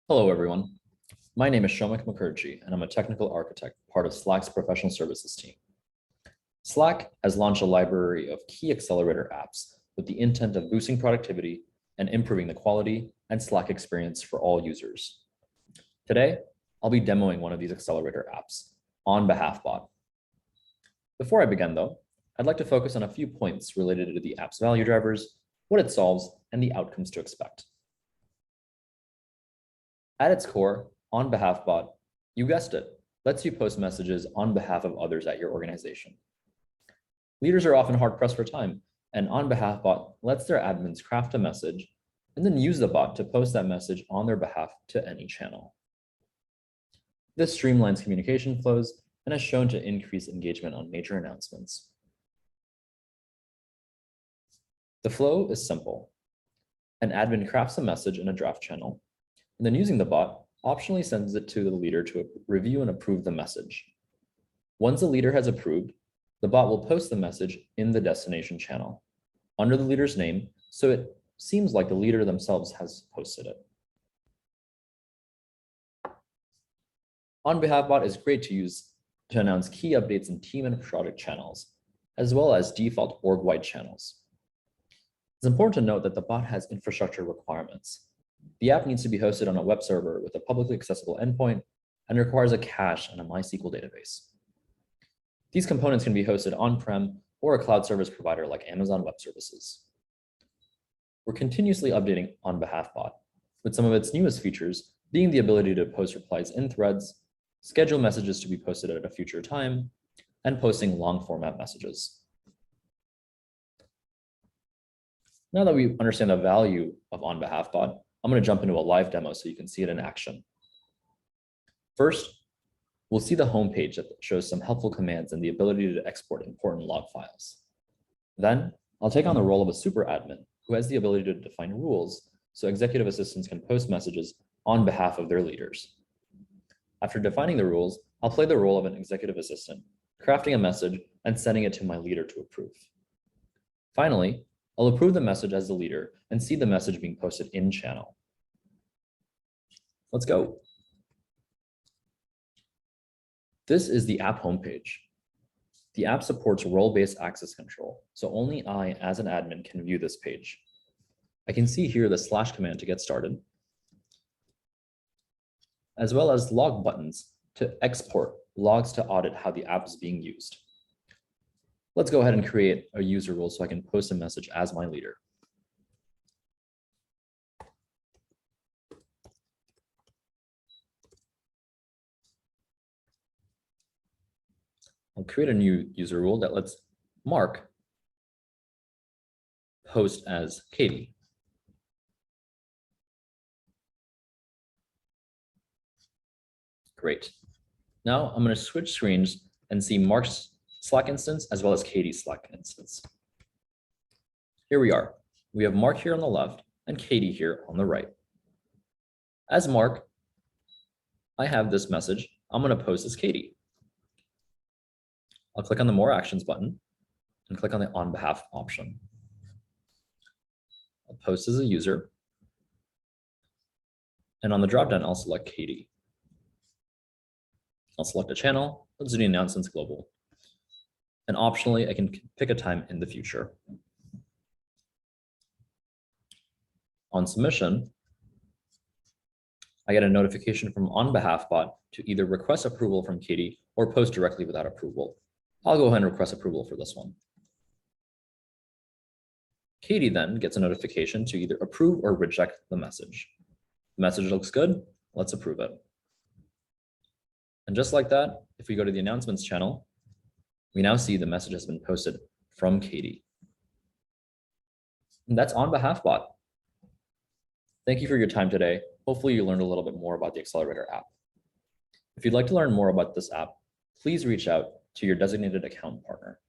Hello, everyone. My name is Shomik Mukherjee, and I'm a technical architect, part of Slack's professional services team. Slack has launched a library of key accelerator apps with the intent of boosting productivity and improving the quality and Slack experience for all users. Today, I'll be demoing one of these accelerator apps, OnBehalfBot. Before I begin, though, I'd like to focus on a few points related to the app's value drivers, what it solves, and the outcomes to expect. At its core, OnBehalfBot, you guessed it, lets you post messages on behalf of others at your organization. Leaders are often hard-pressed for time, and OnBehalfBot lets their admins craft a message and then use the bot to post that message on their behalf to any channel. This streamlines communication flows and has shown to increase engagement on major announcements. The flow is simple. An admin crafts a message in a draft channel, and then using the bot, optionally sends it to the leader to review and approve the message. Once the leader has approved, the bot will post the message in the destination channel under the leader's name, so it seems like the leader themselves has posted it. OnBehalfBot is great to use to announce key updates in team and product channels, as well as default org-wide channels. It's important to note that the bot has infrastructure requirements. The app needs to be hosted on a web server with a publicly accessible endpoint and requires a cache and a MySQL database. These components can be hosted on-prem or a cloud service provider like Amazon Web Services. We're continuously updating OnBehalfBot, with some of its newest features being the ability to post replies in threads, schedule messages to be posted at a future time, and posting long format messages. Now that we understand the value of OnBehalfBot, I'm going to jump into a live demo so you can see it in action. First, we'll see the homepage that shows some helpful commands and the ability to export important log files. Then, I'll take on the role of a super admin who has the ability to define rules so executive assistants can post messages on behalf of their leaders. After defining the rules, I'll play the role of an executive assistant, crafting a message and sending it to my leader to approve. Finally, I'll approve the message as the leader and see the message being posted in channel. Let's go. This is the app homepage. The app supports role-based access control, so only I, as an admin, can view this page. I can see here the / command to get started, as well as log buttons to export logs to audit how the app is being used. Let's go ahead and create a user role so I can post a message as my leader. I'll create a new user role that lets Mark post as Katie. Great. Now I'm going to switch screens and see Mark's Slack instance as well as Katie's Slack instance. Here we are. We have Mark here on the left and Katie here on the right. As Mark, I have this message I'm going to post as Katie. I'll click on the More Actions button and click on the On Behalf option. I'll post as a user. And on the dropdown, I'll select Katie. I'll select a channel. Let's do the announcements global. And optionally, I can pick a time in the future. On submission, I get a notification from OnBehalfBot to either request approval from Katie or post directly without approval. I'll go ahead and request approval for this one. Katie then gets a notification to either approve or reject the message. The message looks good, let's approve it. And just like that, if we go to the announcements channel, we now see the message has been posted from Katie. And that's OnBehalfBot. Thank you for your time today. Hopefully you learned a little bit more about the Accelerator app. If you'd like to learn more about this app, please reach out to your designated account partner.